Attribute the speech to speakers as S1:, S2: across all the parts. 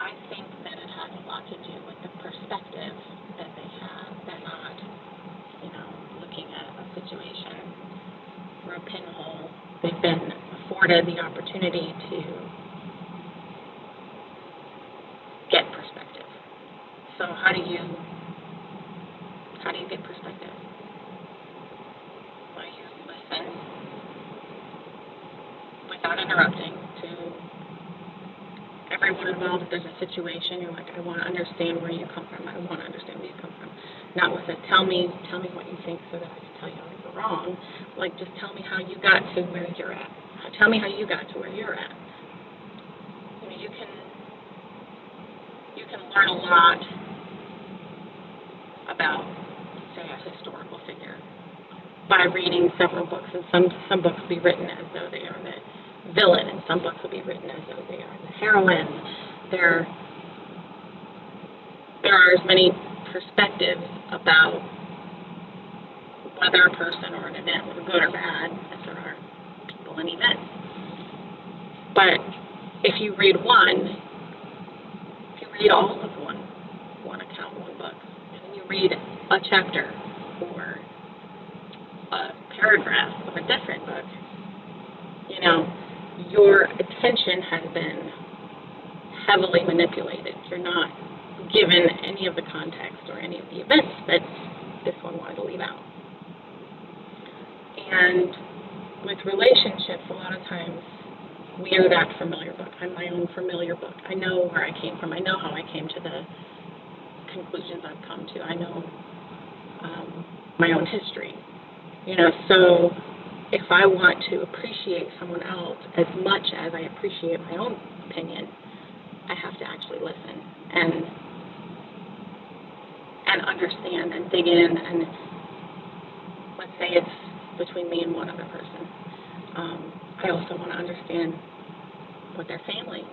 S1: I think that it has a lot to do with the perspective that they have. They're not, looking at a situation through a pinhole. They've been afforded the opportunity to get perspective. So how do you get perspective? Well, you listen without interrupting to everyone involved. If there's a situation, you're like, I want to understand where you come from. I want to understand where you come from. Not with a tell me what you think so that I can tell you how you're wrong. Like, just tell me how you got to where you're at. Tell me how you got to where you're at. You can learn a lot about, say, a historical figure by reading several books, and some books will be written as though they are the villain, and some books will be written as though they are the heroine. There are as many perspectives about whether a person or an event was good or bad as there are people and events. But if you read all of one account, one book, and you read a chapter or a paragraph of a different book, your attention has been heavily manipulated. You're not given any of the context or any of the events that this one wanted to leave out. And with relationships, a lot of times we are that familiar book. I'm my own familiar book. I know where I came from. I know how I came to the conclusions I've come to. I know my own history. So if I want to appreciate someone else as much as I appreciate my own opinion, I have to actually listen and understand and dig in. And let's say it's between me and one other person. I also want to understand what their family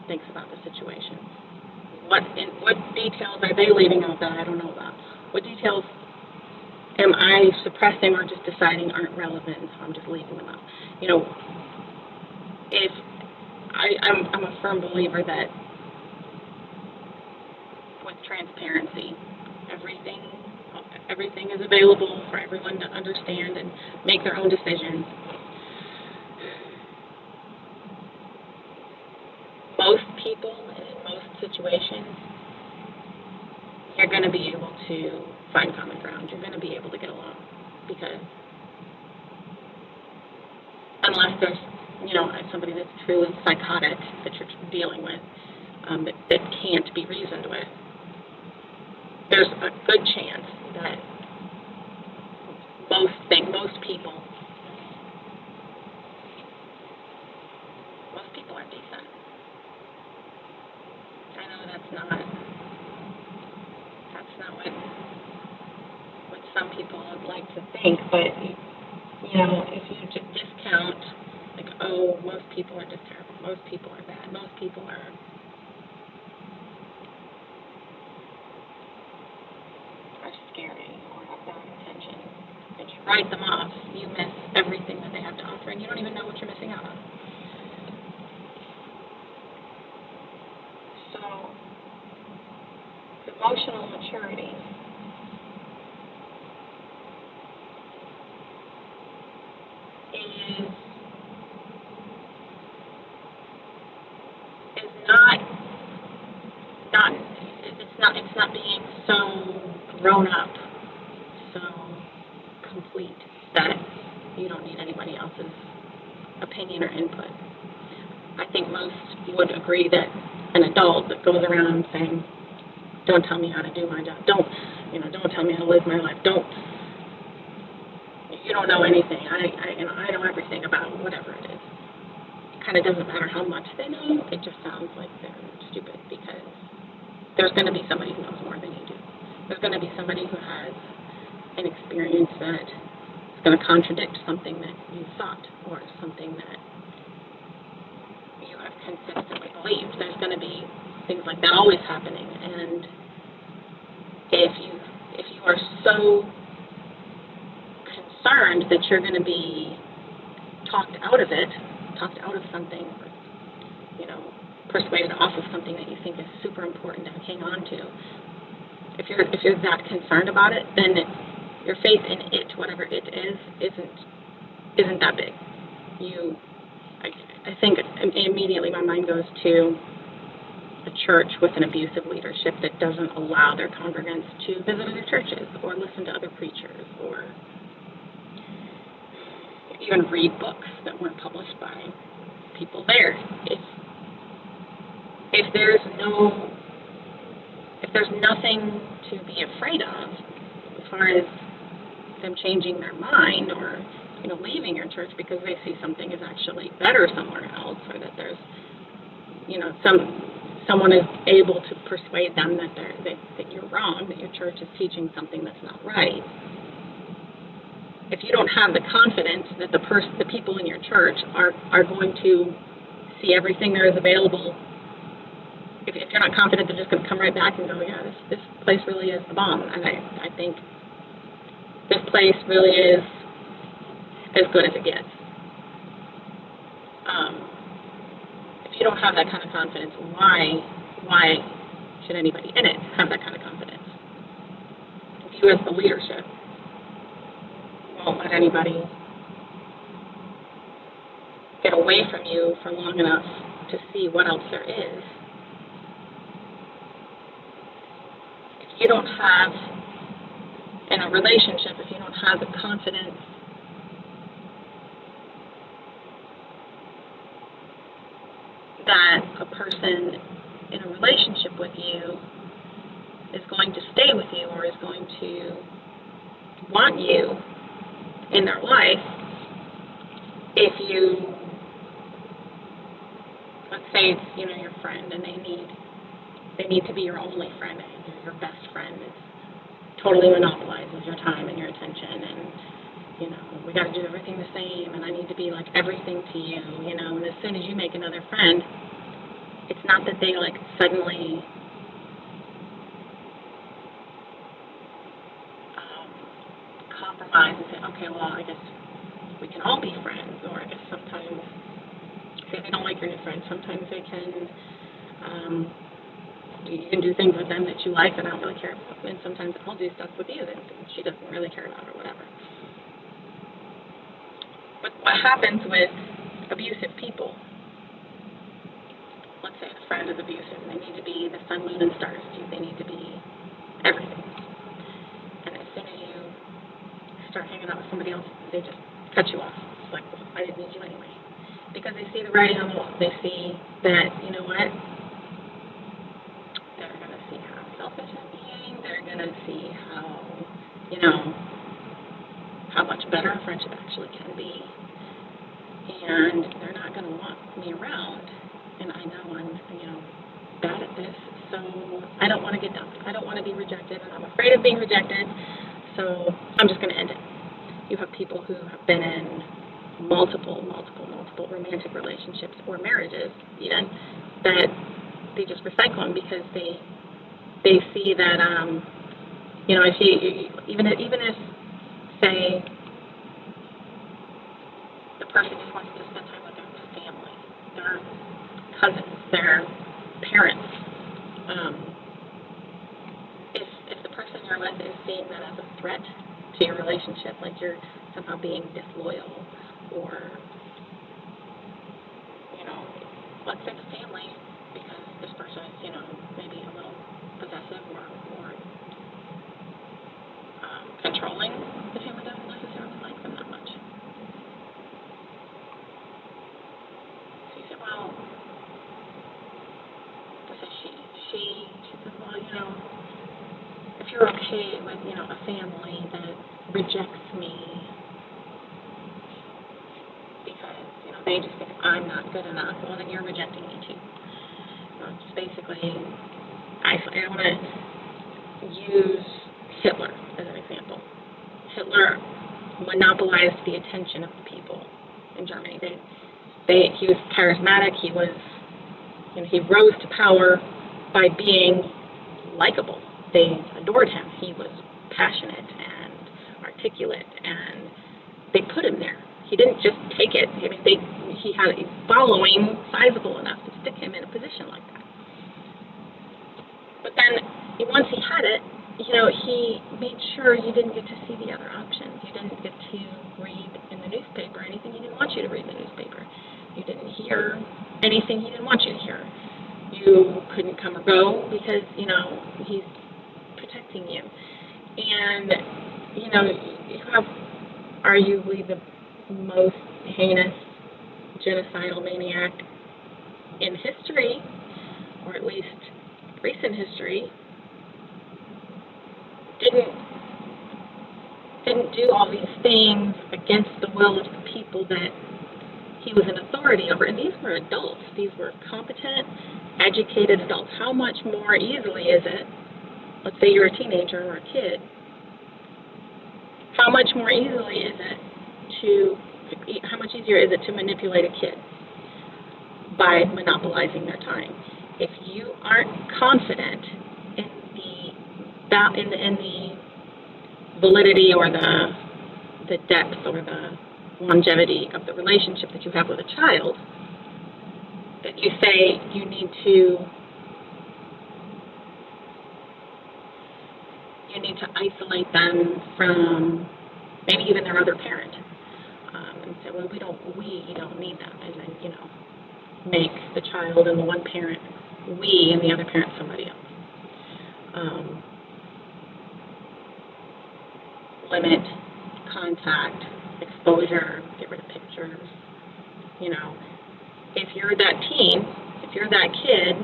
S1: thinks about the situation. What details are they leaving out that I don't know about? What details am I suppressing or just deciding aren't relevant, so I'm just leaving them out? If I'm a firm believer that with transparency, everything is available for everyone to understand and make their own decisions. Most people and in most situations, you're going to be able to find common ground. You're going to be able to get along, because unless there's, somebody that's truly psychotic that you're dealing with, that can't be reasoned with, there's a good chance that most people are decent. I know that's not what some people would like to think, but if you just discount, like, oh, most people are just terrible, most people are bad, most people are scary or have bad intentions, and you write them off, you miss everything that they have to offer, and you don't even know what you're missing out on. So, emotional maturity it's not being so grown up, so complete that you don't need anybody else's opinion or input. I think most would agree that an adult that goes around saying, don't tell me how to do my job, don't tell me how to live my life, you don't know anything, I know everything about whatever it is. It kind of doesn't matter how much they know, it just sounds like they're stupid, because there's going to be somebody who knows more than you do. There's going to be somebody who has an experience that is going to contradict something that you thought, or something that you have consistently believed. There's going to be things like that always happening, and if you are so concerned that you're going to be talked out of something, or persuaded off of something that you think is super important to hang on to. If you're that concerned about it, then your faith in it, whatever it is, isn't that big. I think immediately my mind goes to a church with an abusive leadership that doesn't allow their congregants to visit other churches or listen to other preachers or even read books that weren't published by people there. If there's nothing to be afraid of as far as them changing their mind or leaving your church because they see something is actually better somewhere else, or that there's someone is able to persuade them that you're wrong, that your church is teaching something that's not right. If you don't have the confidence that the people in your church are going to see everything there is available, if you're not confident they're just going to come right back and go, yeah, this place really is the bomb, and I think this place really is as good as it gets. If you don't have that kind of confidence, why should anybody in it have that kind of confidence? If you as the leadership won't let anybody get away from you for long enough to see what else there is, if you don't have, in a relationship, if you don't have the confidence that a person in a relationship with you is going to stay with you or is going to want you in their life, if you, let's say it's your friend and they need to be your only friend, and your best friend totally monopolizes your time and your attention, and we got to do everything the same, and I need to be like everything to you, and as soon as you make another friend, it's not that they like suddenly compromise and say, okay, well, I guess we can all be friends, or I guess sometimes, say they don't like your new friend, sometimes they can, you can do things with them that you like that I don't really care about, and sometimes I'll do stuff with you that she doesn't really care about or whatever. But what happens with abusive people, let's say a friend is abusive, and they need to be the sun, moon, and stars to you, they need to be everything. And as soon as you start hanging out with somebody else, they just cut you off. It's like, well, I didn't need you anyway. Because they see the writing on the wall. They see that, what? They're going to see how selfish I'm being. They're going to see how, how much better a friendship actually can be. And they're not going to want me around. And I know I'm, bad at this. So I don't want to get dumped. I don't want to be rejected. And I'm afraid of being rejected. So I'm just going to end it. You have people who have been in multiple romantic relationships or marriages even, that they just recycle them because they see that, if even if, say, the person just wants to spend time with their family, their cousins, their parents, if the person you're with is seeing that as a threat to your relationship, like you're somehow being disloyal, or, let's say the family, because this person is, maybe a little possessive or controlling, the family doesn't necessarily like them that much. So you say, well, this is she says, well, if you're okay with, a family that rejects me because, they just think I'm not good enough, well, then you're rejecting me too. It's basically, I want to use Hitler as an example. Hitler monopolized the attention of the people in Germany. He was charismatic. He was, he rose to power by being likable. They adored him. He was passionate and articulate, and they put him there. He didn't just take it. I mean, he had a following sizable enough to stick him in a position like that. But then, once he had it, he made sure you didn't get to see the other options. You didn't get to read in the newspaper anything he didn't want you to read in the newspaper. You didn't hear anything he didn't want you to hear. You couldn't come or go because, he's protecting you. And, you have arguably the most heinous genocidal maniac in history, or at least recent history, didn't do all these things against the will of the people that he was an authority over. And these were adults. These were competent, educated adults. How much more easily is it, let's say you're a teenager or a kid, how much easier is it to manipulate a kid by monopolizing their time? If you aren't confident in the validity or the depth or the longevity of the relationship that you have with a child, that you say you need to isolate them from maybe even their other parent, and say, well, we don't need them, and then make the child and the one parent we and the other parent somebody else. Limit contact, exposure, get rid of pictures. If you're that teen, if you're that kid,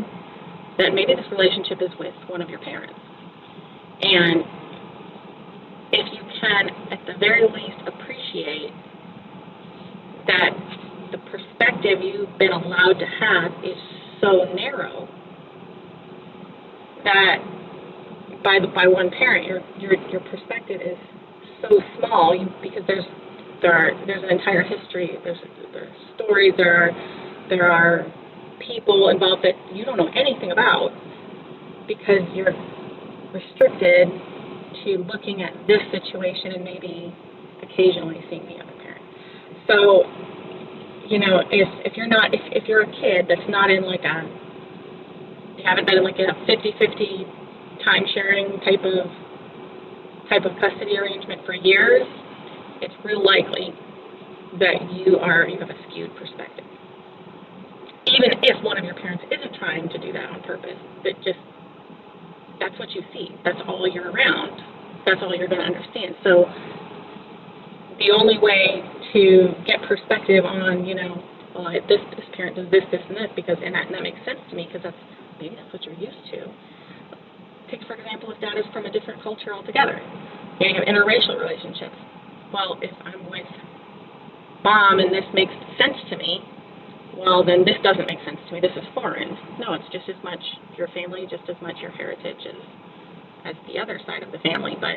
S1: that maybe this relationship is with one of your parents. And if you can, at the very least, appreciate that the perspective you've been allowed to have is so narrow that by one parent, your perspective is so small because there's an entire history, there's stories, there are people involved that you don't know anything about because you're restricted to looking at this situation and maybe occasionally seeing the other parent. So, if you're a kid that's not in you haven't been in a 50-50 time sharing type of custody arrangement for years, it's real likely that you have a skewed perspective. Even if one of your parents isn't trying to do that on purpose, that's what you see. That's all you're around. That's all you're going to understand. So the only way to get perspective on, this parent does this, and this, and that makes sense to me because maybe that's what you're used to. Take, for example, if dad is from a different culture altogether. You have interracial relationships. Well, if I'm with mom and this makes sense to me, well, then this doesn't make sense to me. This is foreign. No, it's just as much your family, just as much your heritage as the other side of the family. But,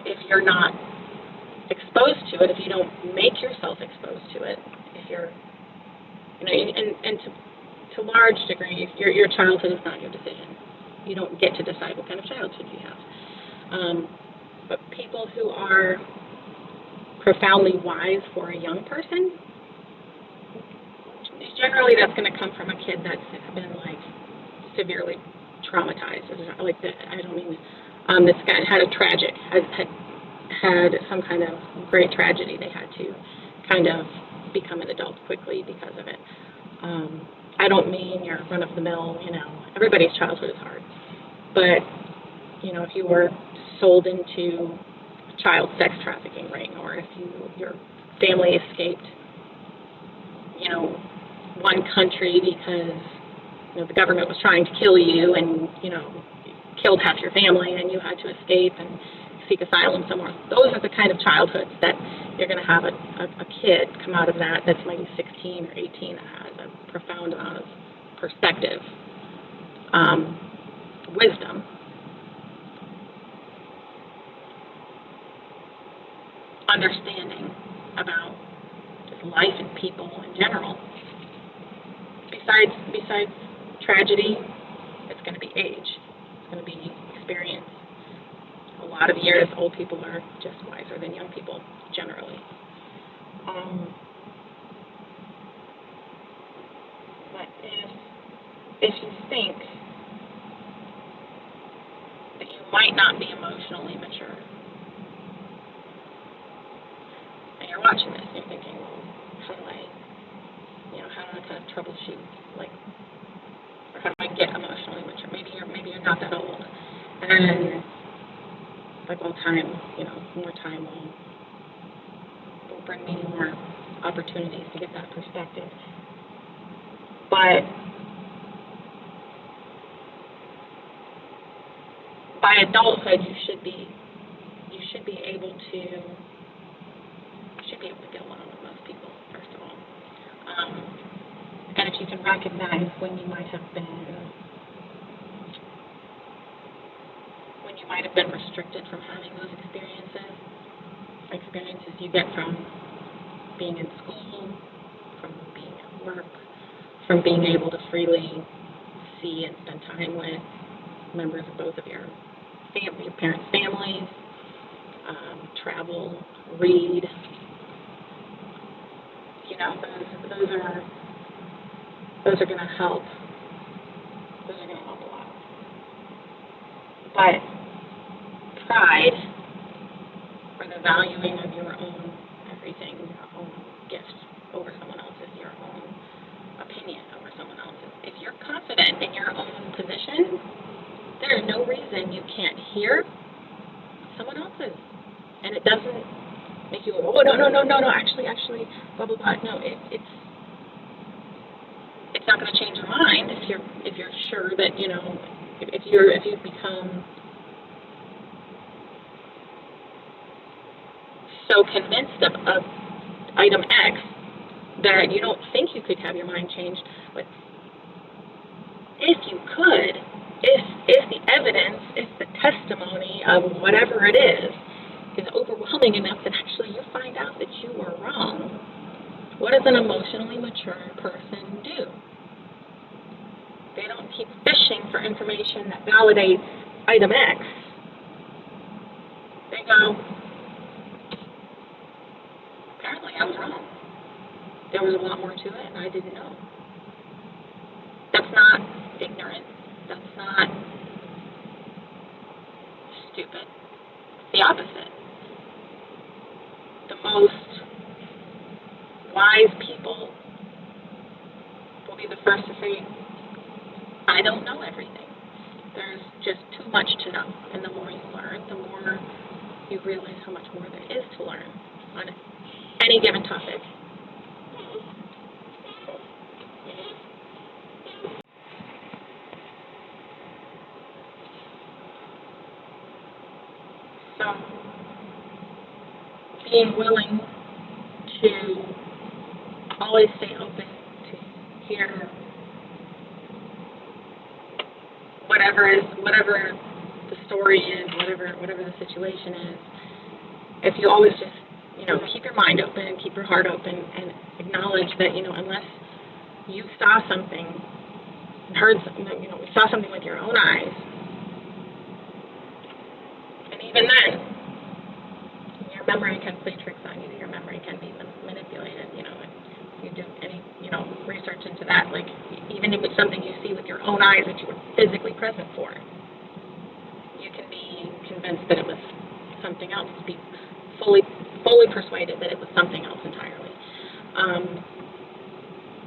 S1: if you're not exposed to it, if you don't make yourself exposed to it, if you're, and to large degree, your childhood is not your decision. You don't get to decide what kind of childhood you have. But people who are profoundly wise for a young person, generally that's going to come from a kid that's been severely traumatized. This guy had had some kind of great tragedy. They had to kind of become an adult quickly because of it. I don't mean your run-of-the-mill, everybody's childhood is hard. But, if you were sold into a child sex trafficking ring, or if your family escaped, one country because, the government was trying to kill you and, killed half your family and you had to escape and seek asylum somewhere. Those are the kind of childhoods that you're going to have a kid come out of that's maybe 16 or 18 that has a profound amount of perspective, wisdom, understanding about just life and people in general. Besides tragedy, it's going to be age. It's going to be experience. A lot of years, old people are just wiser than young people generally. But if you think that you might not be emotionally mature, and you're watching this and you're thinking, well, how do I kind of troubleshoot, like, or how do I get emotionally mature? Maybe you're not that old, and like, well, more time will bring me more opportunities to get that perspective. But by adulthood, you should be able to get along with most people, first of all. And if you can recognize when you might have been restricted from having those experiences you get from being in school, from being at work, from being able to freely see and spend time with members of both of your parents' families, travel, read. Those are going to help. Those are going to help a lot. But pride, or the valuing of your own everything, your own gift over someone else's, your own opinion over someone else's. If you're confident in your own position, there is no reason you can't hear someone else's. And it doesn't make you go, oh, no, actually, blah, blah, blah. No, it's not going to change your mind if you're sure that, if you've become so convinced of item X that you don't think you could have your mind changed. But if you could, if the evidence, if the testimony of whatever it is overwhelming enough that actually you find out that you were wrong, what does an emotionally mature person do? They don't keep fishing for information that validates item X. They go, apparently I was wrong. There was a lot more to it, and I didn't know. That's not ignorant. That's not stupid. It's the opposite. The most wise people will be the first to say, I don't know everything. There's just too much to know. And the more you learn, the more you realize how much more there is to learn on any given topic. So, being willing to always stay open to hear whatever the story is, whatever the situation is. If you always just, keep your mind open and keep your heart open and acknowledge that, unless you saw something and heard something, saw something with your own eyes, and even then, your memory can play tricks on you. Your memory can be manipulated. If you do any, research into that, like even if it's something you see with your own eyes that you were physically present for, you can be convinced that it was something else. Be fully persuaded that it was something else entirely.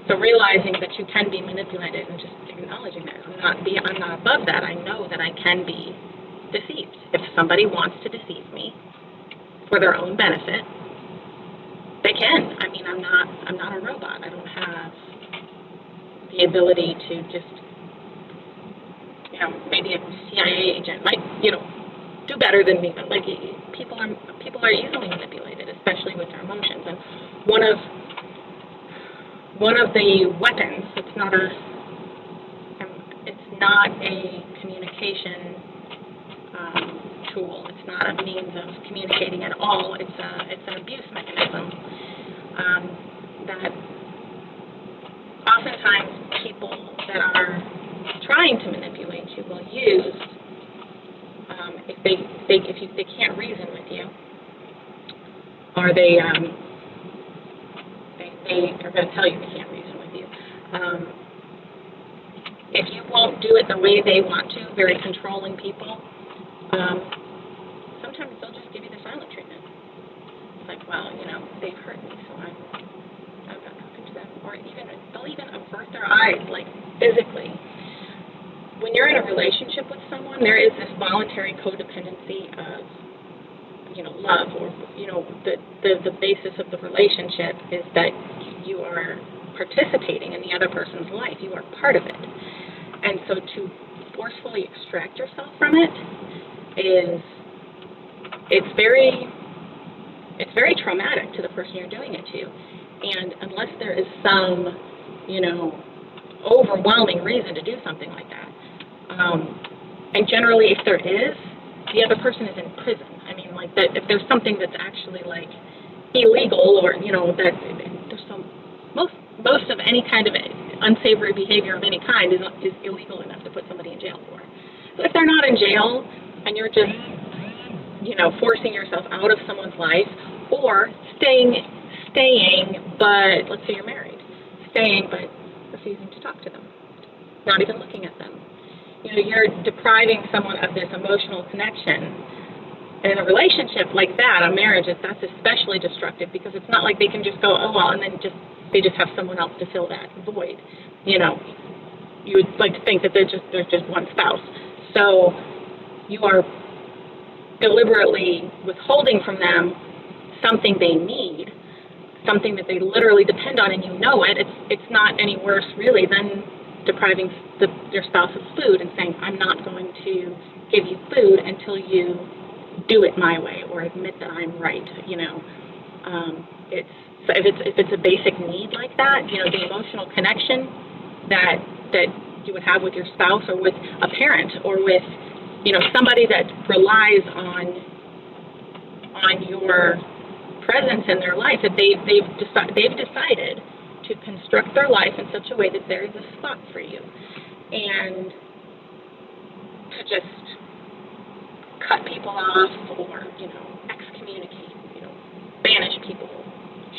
S1: So realizing that you can be manipulated and just acknowledging that I'm not above that. I know that I can be deceived. If somebody wants to deceive me for their own benefit, they can. I mean, I'm not a robot. I don't have the ability to just, maybe a CIA agent might, do better than me. But like, people are easily manipulated, especially with their emotions. And one of the weapons. It's not a communication tool. It's not a means of communicating at all. It's an abuse mechanism that oftentimes people that are trying to manipulate you will use if they can't reason with you, or they are going to tell you they can't reason with you. If you won't do it the way they want to, very controlling people, sometimes they'll just give you the silent treatment. It's like, well, they've hurt me, so I'm not talking to them. Or they'll even avert their eyes, like physically. When you're in a relationship with someone, there is this voluntary codependency of, love, or, the basis of the relationship is that you are participating in the other person's life. You are part of it. And so to forcefully extract yourself from it it's very traumatic to the person you're doing it to. And unless there is some, overwhelming reason to do something like that, and generally if there is, the other person is in prison. I mean, like, that if there's something that's actually like illegal, or that there's most of any kind of unsavory behavior of any kind is illegal enough to put somebody in jail for. So if they're not in jail and you're just forcing yourself out of someone's life, or staying, but let's say you're married, staying but refusing to talk to them, not even looking at them. You're depriving someone of this emotional connection. And in a relationship like that, a marriage, that's especially destructive, because it's not like they can just go, oh well, and then they just have someone else to fill that void. You would like to think that there's just one spouse. So you are deliberately withholding from them something they need, something that they literally depend on, and it's not any worse really than depriving their spouse of food and saying, I'm not going to give you food until you do it my way, or admit that I'm right. So if it's a basic need like that, the emotional connection that you would have with your spouse, or with a parent, or with somebody that relies on your presence in their life, that they've decided to construct their life in such a way that there is a spot for you, and to just cut people off, or excommunicate, banish people,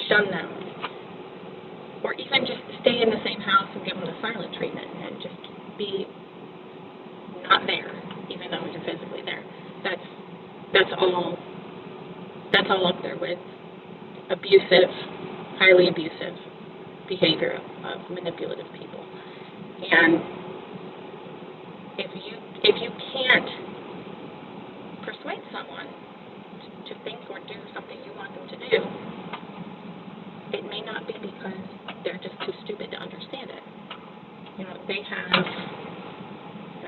S1: shun them, or even just stay in the same house and give them the silent treatment and just be not there, even though you're physically there. That's all up there with abusive, highly abusive behavior of manipulative people. And if you can't persuade someone to think or do something you want them to do, it may not be because they're just too stupid to understand it. They have,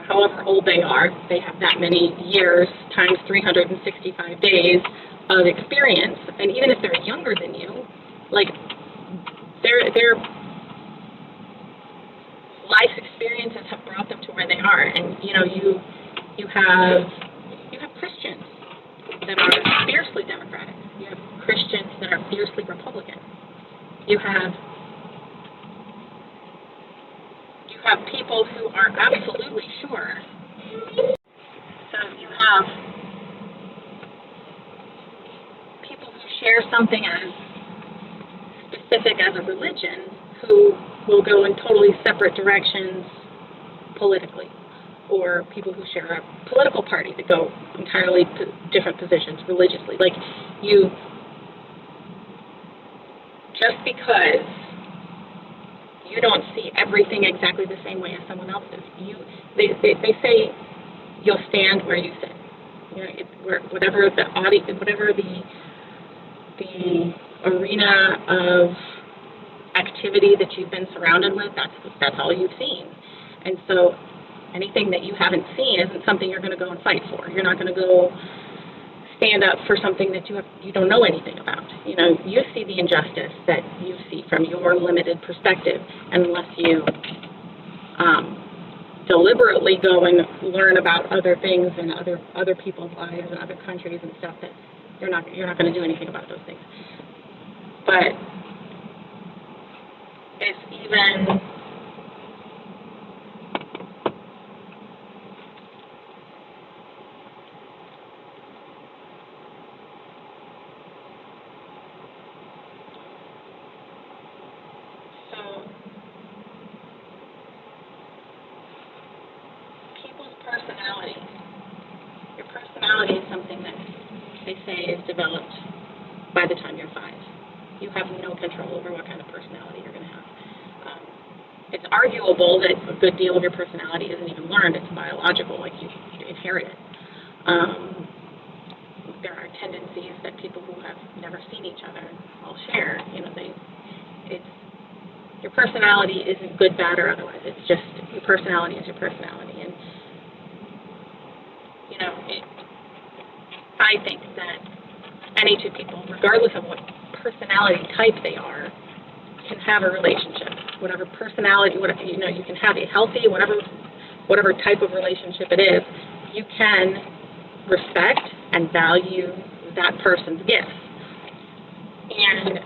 S1: however old they are, they have that many years times 365 days of experience. And even if they're younger than you, like, their life experiences have brought them to where they are. And you have Christians that are fiercely Democratic. You have Christians that are fiercely Republican. You have people who are absolutely sure. So you have people who share something as specific as a religion who will go in totally separate directions politically, or people who share a political party that go entirely to different positions religiously. Like, just because you don't see everything exactly the same way as someone else does, they say you'll stand where you sit. Whatever the arena of activity that you've been surrounded with, that's all you've seen. And so anything that you haven't seen isn't something you're going to go and fight for. You're not going to go stand up for something that you don't know anything about. You see the injustice that you see from your limited perspective, and unless you deliberately go and learn about other things and other people's lives and other countries and stuff, that you're not going to do anything about those things. But it's even something that they say is developed by the time you're 5. You have no control over what kind of personality you're going to have. It's arguable that a good deal of your personality isn't even learned. It's biological, like you inherit it. There are tendencies that people who have never seen each other all share. Your personality isn't good, bad, or otherwise. It's just your personality is your personality. And, I think that any two people, regardless of what personality type they are, can have a relationship. Whatever personality, you can have a healthy, whatever type of relationship it is, you can respect and value that person's gifts. And,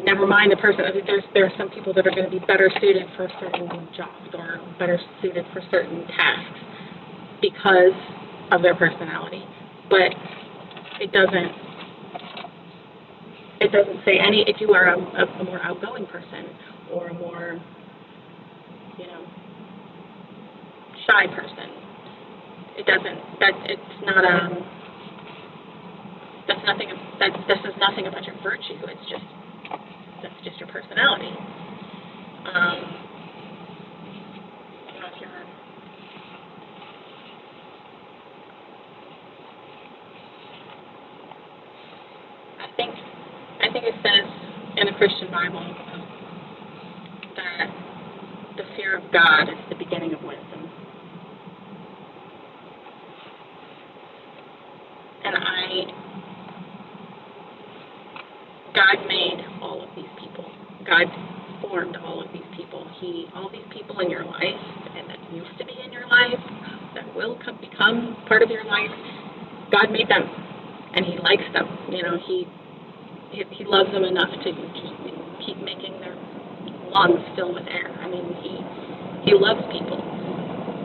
S1: never mind the person. I think there are some people that are going to be better suited for certain jobs or better suited for certain tasks because of their personality. But it doesn't say if you are a more outgoing person or a more, shy person. It doesn't. That says nothing about your virtue. That's just your personality. I think it says in the Christian Bible that the fear of God is the beginning of wisdom. And God made all of these people. God formed all of these people. All these people in your life, and that used to be in your life, that will become part of your life, God made them, and He likes them. He loves them enough to just keep making their lungs fill with air. I mean, He loves people.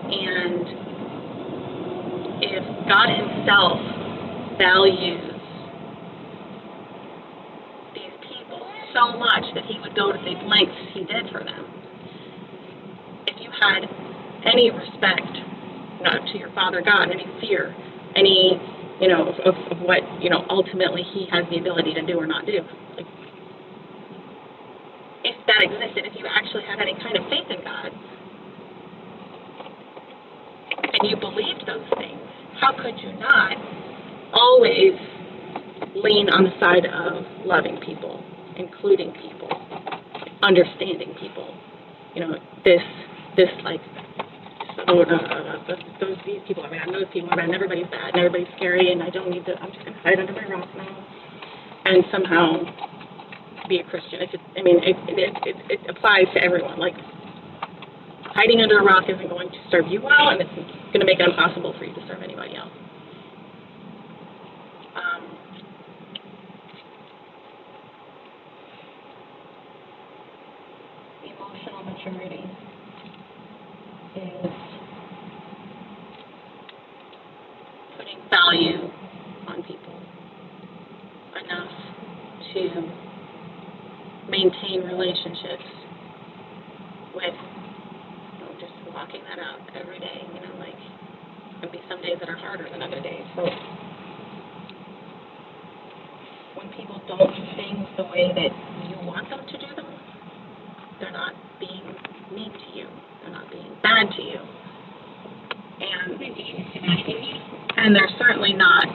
S1: And if God Himself values these people so much that He would go to the lengths He did for them, if you had any respect to your Father God, any fear, any of what, ultimately He has the ability to do or not do. Like, if that existed, if you actually had any kind of faith in God, and you believed those things, how could you not always lean on the side of loving people, including people, understanding people? These people, I know these people, and everybody's bad, and everybody's scary, and I'm just going to hide under my rock now, and somehow be a Christian. It applies to everyone. Like, hiding under a rock isn't going to serve you well, and it's going to make it impossible for you to serve anybody else. Emotional maturity is putting value on people enough to maintain relationships with, just walking that out every day. There'll be some days that are harder than other days. So when people don't do things the way that you want them to do them, they're not being mean to you. They're not being bad to you. And they're certainly not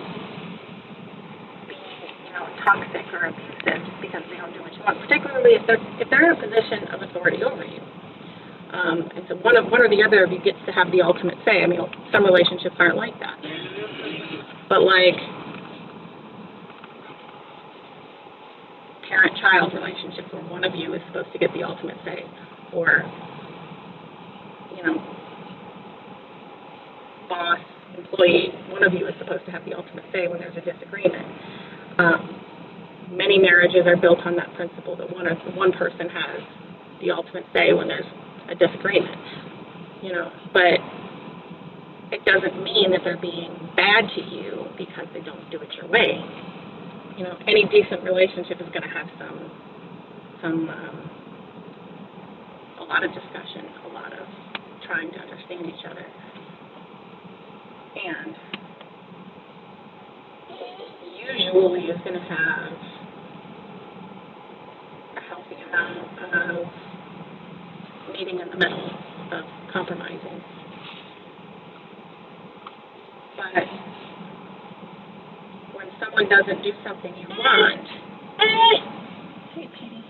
S1: being, toxic or abusive just because they don't do what you want, particularly if they're in a position of authority over you. And so one or the other of you gets to have the ultimate say. I mean, some relationships aren't like that. But like parent-child relationships where one of you is supposed to get the ultimate say, or, boss, employee, one of you is supposed to have the ultimate say when there's a disagreement. Many marriages are built on that principle that one person has the ultimate say when there's a disagreement, but it doesn't mean that they're being bad to you because they don't do it your way. Any decent relationship is going to have a lot of discussion, a lot of trying to understand each other. And usually is going to have a healthy amount of meeting in the middle, of compromising. But when someone doesn't do something you want, hey, Petey.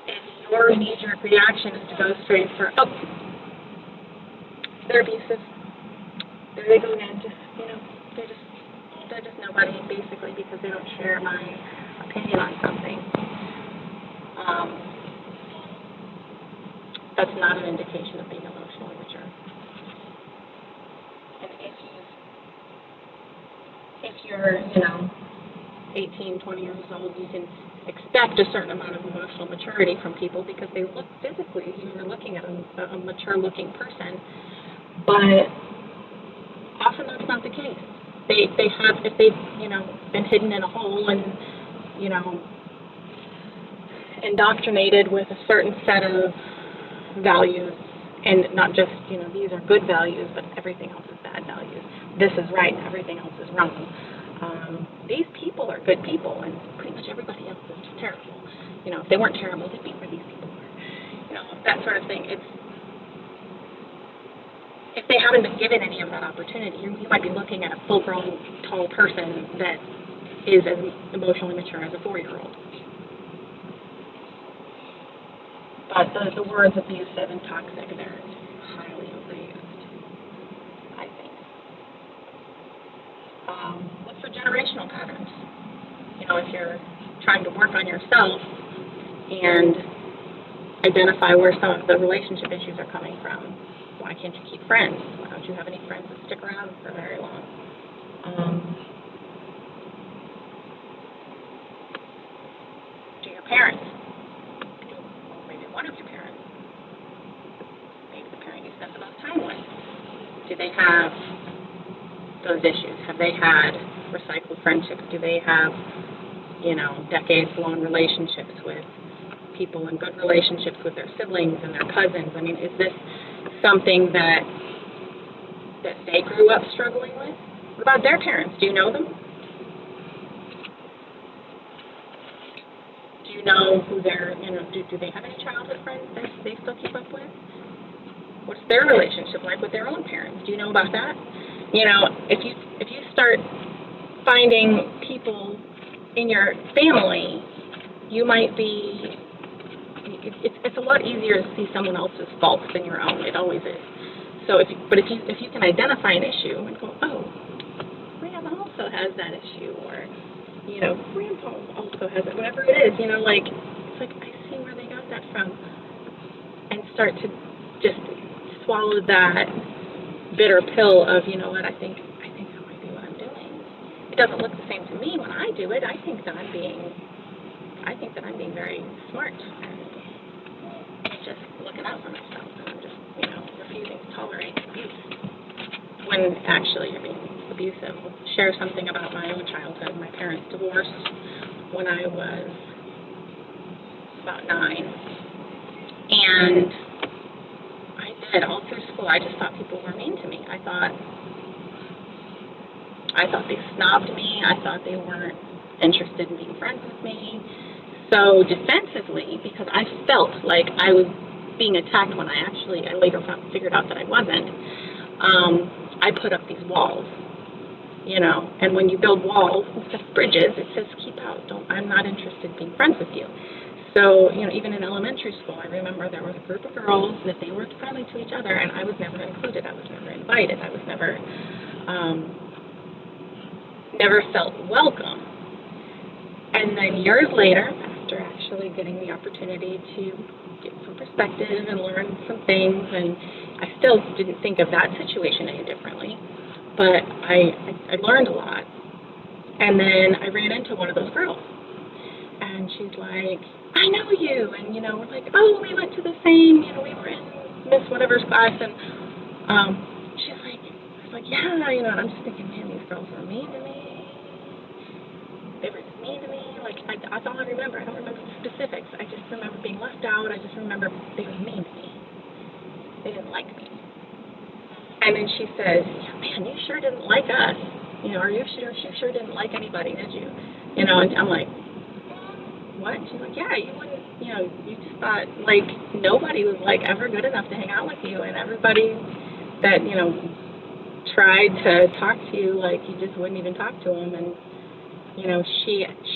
S1: If your knee-jerk reaction is to go straight for, oh, they're abusive. There they go again. Just, they're just nobody, basically, because they don't share my opinion on something. That's not an indication of being emotionally mature. And if you're, 18, 20 years old, you can expect a certain amount of emotional maturity from people because they look physically, you're looking at a mature-looking person, but often that's not the case. They have, if they've, been hidden in a hole and, indoctrinated with a certain set of values, and not just, these are good values, but everything else is bad values. This is right, and everything else is wrong. These people are good people, and pretty much everybody else is just terrible. If they weren't terrible, they'd be where these people are. That sort of thing. If they haven't been given any of that opportunity, you might be looking at a full-grown, tall person that is as emotionally mature as a 4-year-old. But the words abusive and toxic, they're highly overused, I think. Look for generational patterns. If you're trying to work on yourself and identify where some of the relationship issues are coming from, why can't you keep friends? Why don't you have any friends that stick around for very long? Do your parents, maybe one of your parents, maybe the parent you spend the most time with, do they have those issues? Have they had recycled friendships? Do they have, decades-long relationships with people and good relationships with their siblings and their cousins? I mean, is this something that they grew up struggling with? What about their parents? Do you know them? Do you know who their, do they have any childhood friends that they still keep up with? What's their relationship like with their own parents? Do you know about that? If you start finding people in your family, you might be, it's a lot easier to see someone else's faults than your own. It always is. So if you can identify an issue and go, oh, Grandma also has that issue, or Grandpa also has it, whatever it is, it's like, I see where they got that from, and start to just swallow that bitter pill of, I think that might be what I'm doing. It doesn't look the same to me when I do it. I think that I'm being very smart and just looking out for myself, and I'm just, refusing to tolerate abuse. When actually you're being abusive. I'll share something about my own childhood. My parents divorced when I was about 9, and I did all through school. I just thought people were mean to me. I thought they snobbed me. I thought they weren't interested in being friends with me. So defensively, because I felt like I was being attacked when I later figured out that I wasn't, I put up these walls, and when you build walls instead of bridges, it says keep out, I'm not interested in being friends with you. So, even in elementary school, I remember there was a group of girls that they were friendly to each other, and I was never included, I was never invited, I was never felt welcome. And then years later, after actually getting the opportunity to get some perspective and learn some things, and I still didn't think of that situation any differently, but I learned a lot. And then I ran into one of those girls, and she's like, I know you, and we're like, oh, we went to the same, we were in Miss Whatever's class, and she's like, yeah, and I'm just thinking, man, these girls were mean to me. They were mean to me. That's all I remember. I don't remember the specifics. I just remember being left out. I just remember they were mean to me. They didn't like me. And then she says, yeah, man, you sure didn't like us. Or you sure didn't like anybody, did you? And I'm like, what? She's like, yeah, you wouldn't, you just thought, like, nobody was, like, ever good enough to hang out with you, and everybody that, tried to talk to you, like, you just wouldn't even talk to them. And,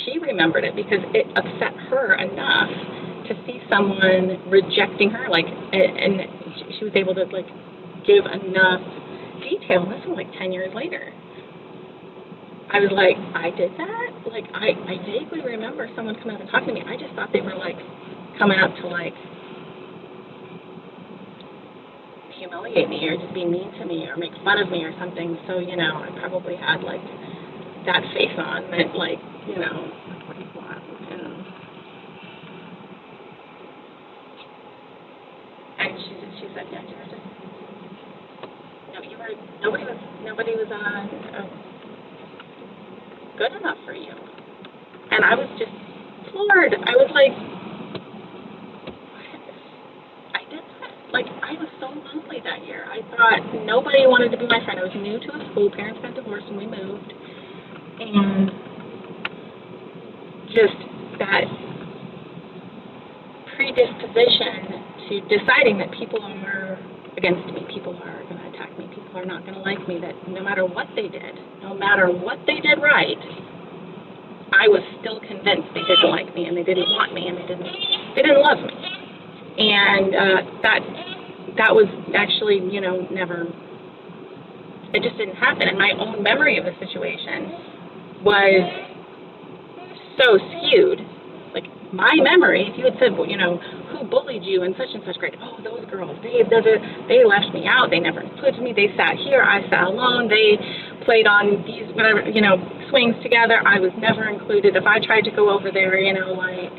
S1: she remembered it because it upset her enough to see someone rejecting her, like, and she was able to, like, give enough detail. This was, like, 10 years later. I was like, I did that? Like, I vaguely remember someone coming up and talking to me. I just thought they were, like, coming up to, like, humiliate me or just be mean to me or make fun of me or something. So, I probably had, like, that face on that, like, what do you want? And she said, yeah, you were just, nobody was good enough for you. And I was just floored. I was like, what? I did that? Like, I was so lonely that year. I thought nobody wanted to be my friend. I was new to a school. Parents got divorced and we moved. And just that predisposition to deciding that people are against me, people are going to attack me, people are not going to like me, that no matter what they did right, I was still convinced they didn't like me and they didn't want me and they didn't love me. And that was actually, never, it just didn't happen. And my own memory of the situation was so skewed. Like, my memory, if you had said, who bullied you and such grade, oh, those girls, they left me out, they never included me, they sat here, I sat alone, they played on these, whatever, swings together, I was never included. If I tried to go over there, like,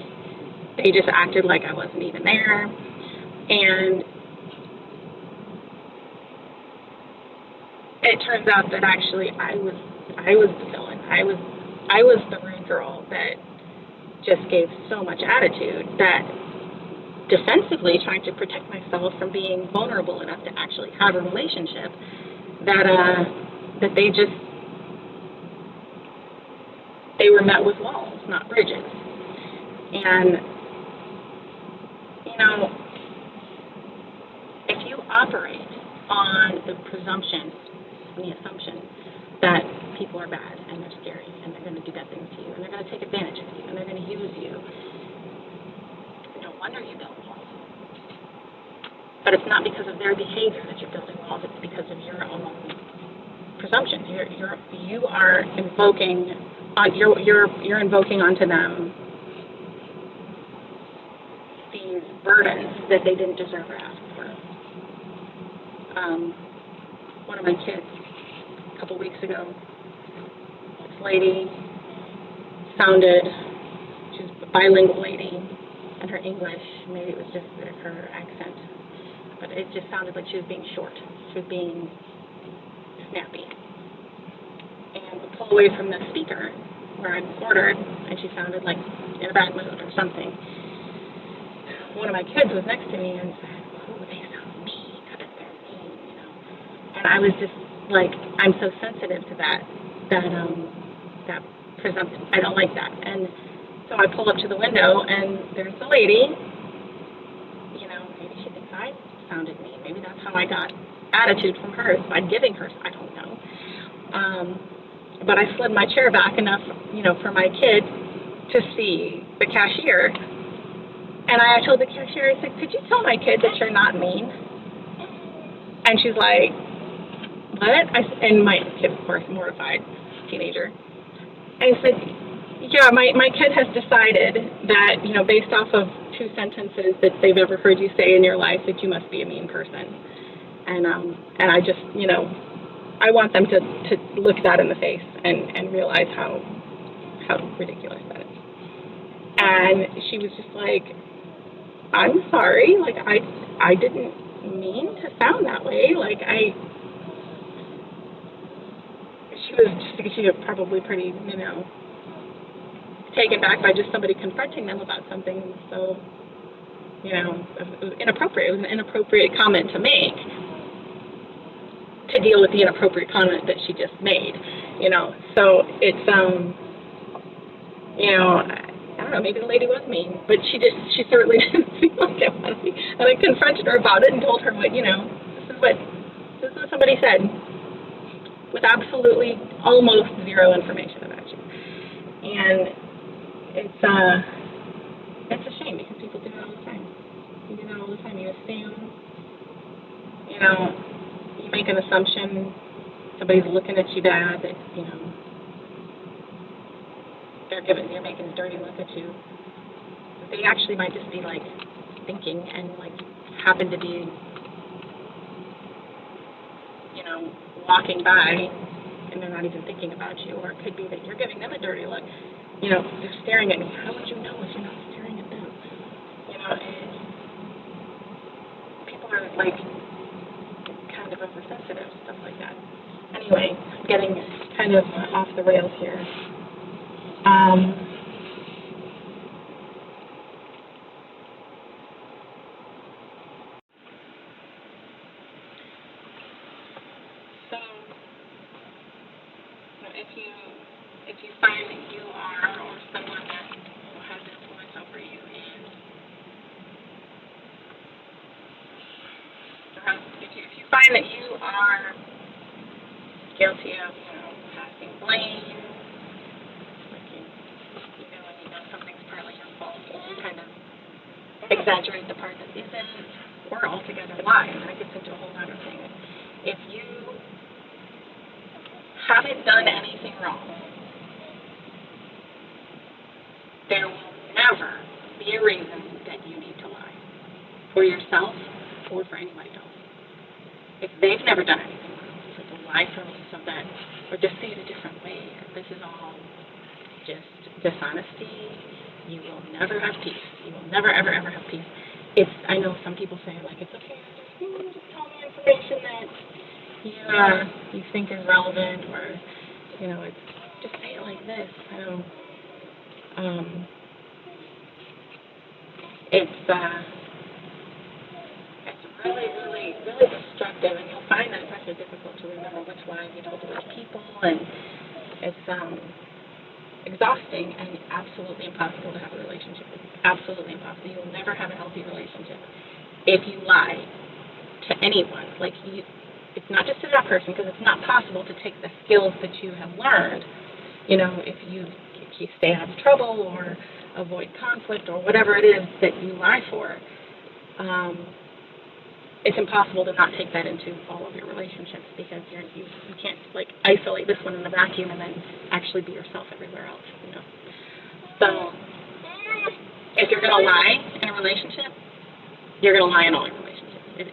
S1: they just acted like I wasn't even there. And it turns out that actually I was the villain. I was the rude girl that just gave so much attitude, that defensively trying to protect myself from being vulnerable enough to actually have a relationship, that they were met with walls, not bridges. And if you operate on the presumption, the assumption that people are bad and they're scary and they're going to do bad things to you and they're going to take advantage of you and they're going to use you, no wonder you build walls. But it's not because of their behavior that you're building walls. It's because of your own presumptions. You are invoking you're invoking onto them these burdens that they didn't deserve or ask for. One of my kids, a couple weeks ago, this lady she was a bilingual lady, and her English, maybe it was just her accent, but it just sounded like she was being short. She was being snappy. And we pull away from the speaker where I ordered, and she sounded like in a bad mood or something. One of my kids was next to me and said, oh, they sound mean. I bet they're mean, And I was just like, I'm so sensitive to that presumption. I don't like that. And so I pull up to the window, and there's the lady. Maybe she thinks I sounded mean. Maybe that's how I got attitude from her, by giving her, I don't know. But I slid my chair back enough, for my kid to see the cashier. And I told the cashier, I said, could you tell my kid that you're not mean? And she's like, what? And my kid, of course, mortified teenager. And I said, yeah, my kid has decided that, based off of 2 sentences that they've ever heard you say in your life, that you must be a mean person. And I just, I want them to look that in the face and realize how ridiculous that is. And she was just like, I'm sorry, like, I didn't mean to sound that way. Like, she was probably pretty, taken back by just somebody confronting them about something so, it was inappropriate. It was an inappropriate comment to make. to deal with the inappropriate comment that she just made, you know. So it's, you know, I don't know, maybe the lady was mean, but she certainly didn't seem like it was. And I confronted her about it and told her what, you know, this is what somebody said with absolutely almost zero information about you. And it's a shame because people do that all the time. You do that all the time. You assume, you know, you make an assumption, somebody's looking at you bad, that, you know, you're making a dirty look at you. They actually might just be like thinking and like happen to be, you know, walking by and they're not even thinking about you, or it could be that you're giving them a dirty look. You know, they're staring at me. How would you know if you're not staring at them? You know, and people are like kind of oversensitive, stuff like that. Anyway, I'm getting kind of off the rails here. So, if you find that you are, or someone that has influence over you is, if you find that you are guilty of, you know, passing blame, like you know something's partly your fault, you kind of exaggerate the part that isn't, or altogether lie, and that gets into a whole other thing. If you haven't done anything wrong, there will never be a reason that you need to lie for yourself or for anybody else. If they've never done anything wrong, so to lie so that, or just say it a different way, this is all just dishonesty, you will never have peace. You will never, ever, ever have peace. I know some people say, like, it's okay, just tell me information that you think is relevant, or, you know, it's just say it like this. It's really, really, really destructive, and you'll find that it's actually difficult to remember which lies you told to which people, and it's exhausting and absolutely impossible to have a relationship with. Absolutely impossible. You will never have a healthy relationship if you lie to anyone. Like, it's not just to that person, because it's not possible to take the skills that you have learned, you know, if you stay out of trouble or avoid conflict or whatever it is that you lie for. It's impossible to not take that into all of your relationships, because you can't, like, isolate this one in the vacuum and then actually be yourself everywhere else, you know. So if you're going to lie in a relationship, you're going to lie in all your relationships. It's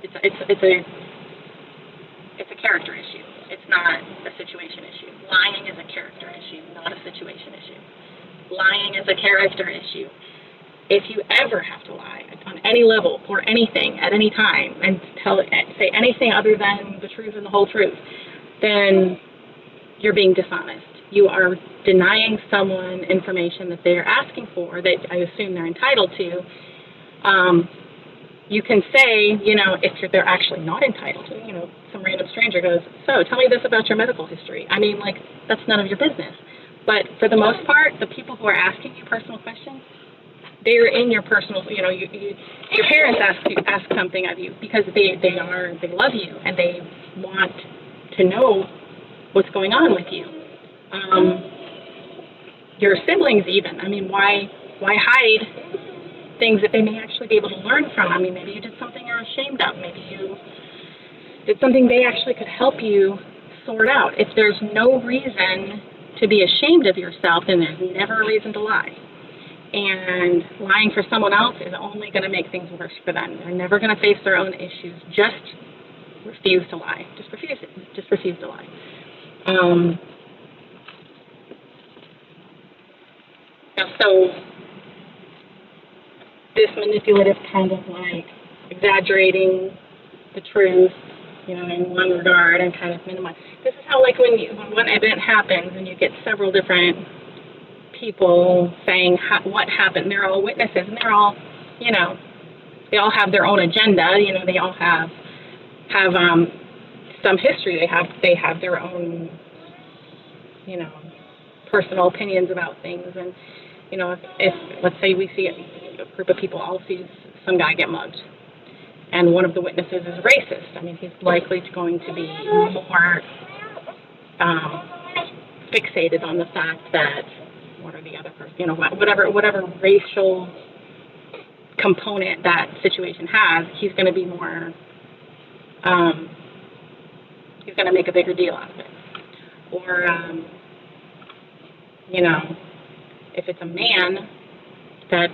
S1: a character issue. It's not a situation issue. Lying is a character issue, not a situation issue. Lying is a character issue. If you ever have to lie on any level or anything at any time and say anything other than the truth and the whole truth, then you're being dishonest. You are denying someone information that they're asking for, that I assume they're entitled to. You can say, you know, if they're actually not entitled to, you know, some random stranger goes, so tell me this about your medical history. I mean, like, that's none of your business. But for the most part, the people who are asking you personal questions, they're in your personal, you know, your parents ask something of you because they love you and they want to know what's going on with you. Your siblings even, I mean, why hide things that they may actually be able to learn from? I mean, maybe you did something you're ashamed of. Maybe you did something they actually could help you sort out. If there's no reason to be ashamed of yourself, then there's never a reason to lie. And lying for someone else is only going to make things worse for them. They're never going to face their own issues. Just refuse to lie. Just refuse it. Just refuse to lie. So this manipulative kind of like exaggerating the truth, you know, in one regard and kind of minimize. This is how, like, when one event happens and you get several different people saying what happened, they're all witnesses and they're all, you know, they all have their own agenda, you know, they all have some history. They have their own, personal opinions about things. And, if let's say we see a group of people all see some guy get mugged, and one of the witnesses is racist, I mean, he's likely going to be more fixated on the fact that what are the other person, whatever racial component that situation has, he's going to be more, he's going to make a bigger deal out of it. Or, if it's a man that,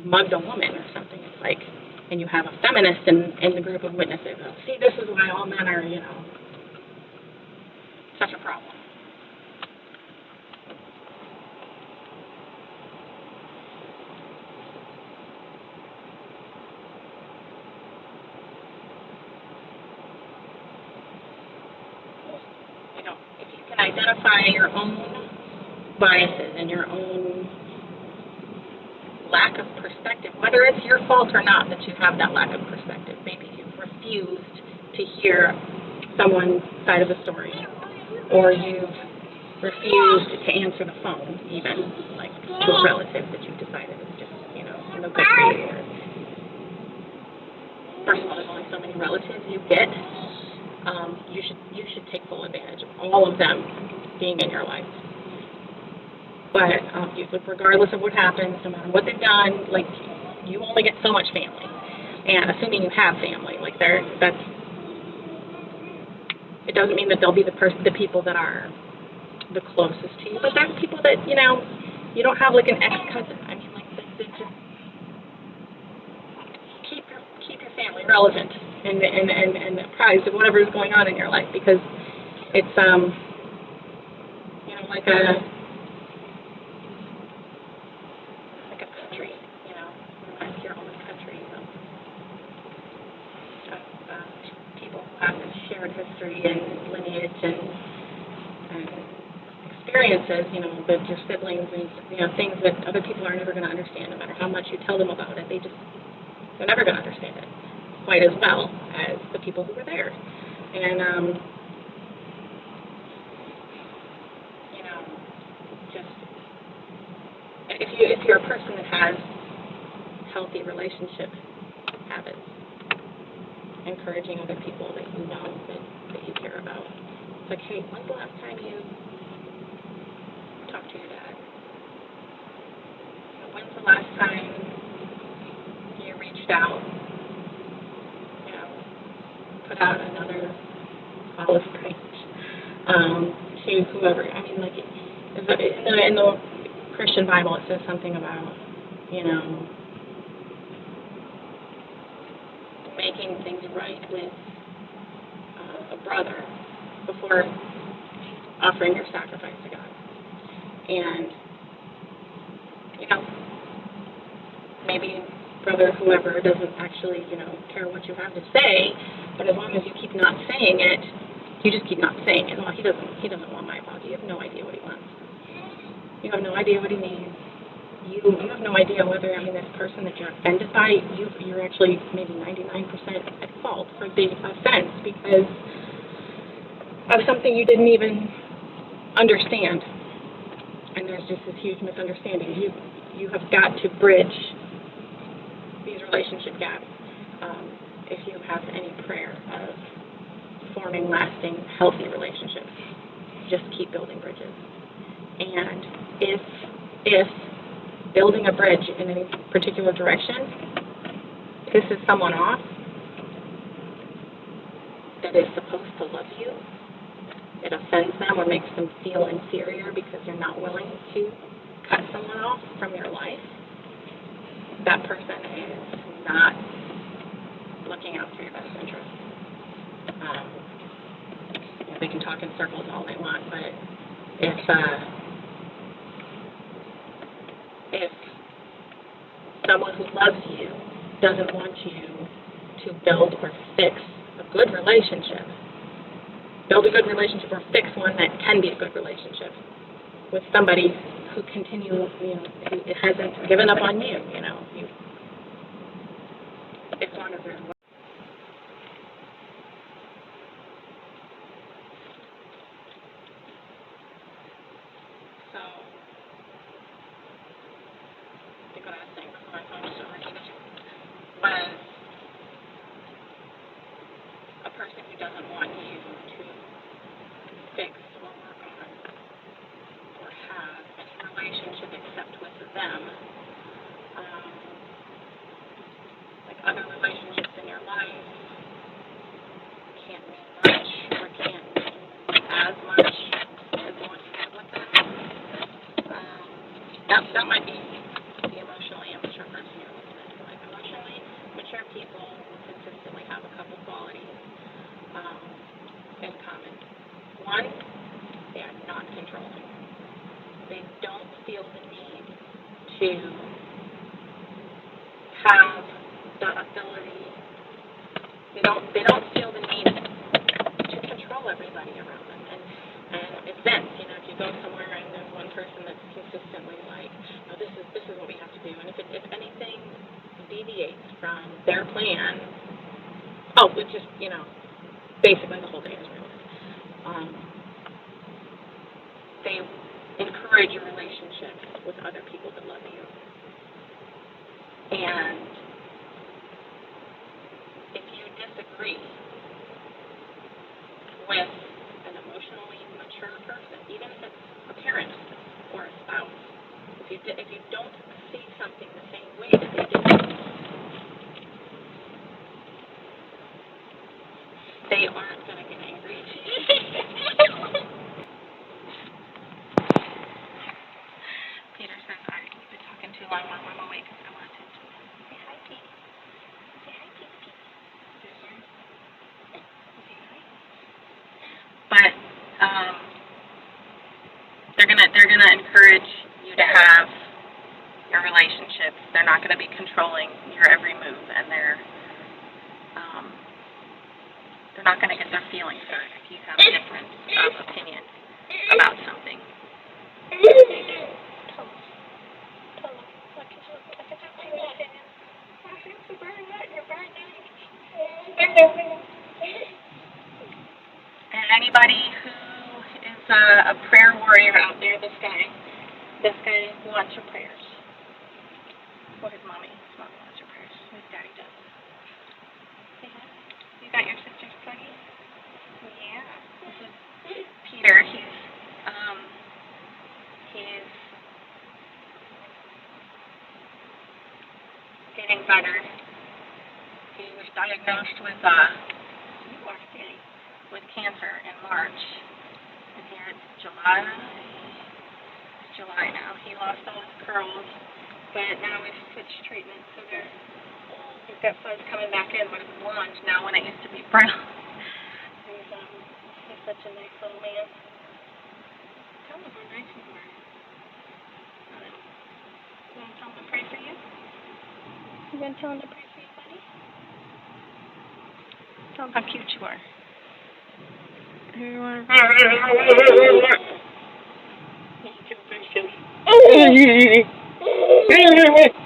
S1: mugged a woman or something, it's like, and you have a feminist in the group of witnesses, see, this is why all men are, such a problem. If you can identify your own biases and your own lack of perspective, whether it's your fault or not that you have that lack of perspective. Maybe you've refused to hear someone's side of the story, or you've refused to answer the phone, even, like, to a relative that you've decided is just, no good for you. First of all, there's only so many relatives you get. You should take full advantage of all of them being in your life. But regardless of what happens, no matter what they've done, like, you only get so much family. And assuming you have family, like, it doesn't mean that they'll be the people that are the closest to you, but there's people that, you don't have, like, an ex-cousin. I mean, like, they just keep your family relevant and apprised of whatever is going on in your life, because it's, like a country, like your own country, people who have shared history and lineage and experiences, with your siblings and, things that other people are never going to understand, no matter how much you tell them about it. They're never going to understand it quite as well as the people who were there. And, just, if you're a person that has healthy relationship habits, encouraging other people that you know that you care about. It's like, hey, when's the last time you talked to your dad? When's the last time you reached out, put out another olive branch to whoever? I mean, like, in the Christian Bible, it says something about, making things right with a brother before offering your sacrifice to God. And, maybe brother whoever doesn't actually, care what you have to say, but as long as you keep not saying it, you just keep not saying it. Well, he doesn't want my apology. You have no idea what he wants. You have no idea what he needs. You have no idea whether, this person that you're offended by, you're actually maybe 99% at fault for the offense because of something you didn't even understand. And there's just this huge misunderstanding. You have got to bridge these relationship gaps if you have any prayer of forming lasting, healthy relationships. Just keep building bridges. And if building a bridge in any particular direction pisses someone off that is supposed to love you, it offends them or makes them feel inferior because you're not willing to cut someone off from your life, that person is not looking out for your best interest. They can talk in circles all they want, but if someone who loves you doesn't want you to build or fix a good relationship, build a good relationship or fix one that can be a good relationship with somebody who continues, who hasn't given up on you, as long as there's them. Like other relationships in your life can't mean much or can't mean as much as the one you had with them. That might be the emotionally immature person you're looking at. Like emotionally mature people consistently have a couple qualities in common. One, they are not controlling. They don't feel the need to have the ability. They don't feel the need to control everybody around them. And it sense, if you go somewhere and there's one person that's consistently like, no, this is what we have to do, and if anything deviates from their plan, it's just basically the whole day is ruined. They encourage relationships with other people that love you. And if you disagree with an emotionally mature person, even if it's a parent or a spouse, if you don't see something the same way that they do, they aren't going to get angry. Peter says, I've been talking too long, Mom. I'm awake. I want to. Say hi, Pete. Say hi, Pete. But they're gonna encourage you to have your relationships. They're not gonna be controlling your every move, and they're not gonna get their feelings hurt if you have a difference of opinion about something. And anybody who is a prayer warrior out there, this guy wants your prayers. Well, his mommy wants your prayers. His daddy does. Say hi. You got your sister's cookie? Yeah. This is Peter. He's getting better. He was diagnosed with cancer in March. And here it's July. It's July now. He lost all his curls, but now we've switched treatment, so he's got fuzz coming back in, but it's blonde now when it used to be brown. He's such a nice little man. Tell him how nice you are. You want to tell him to pray for you? You going to tell him to pray for you, buddy? Tell him how cute you are. You can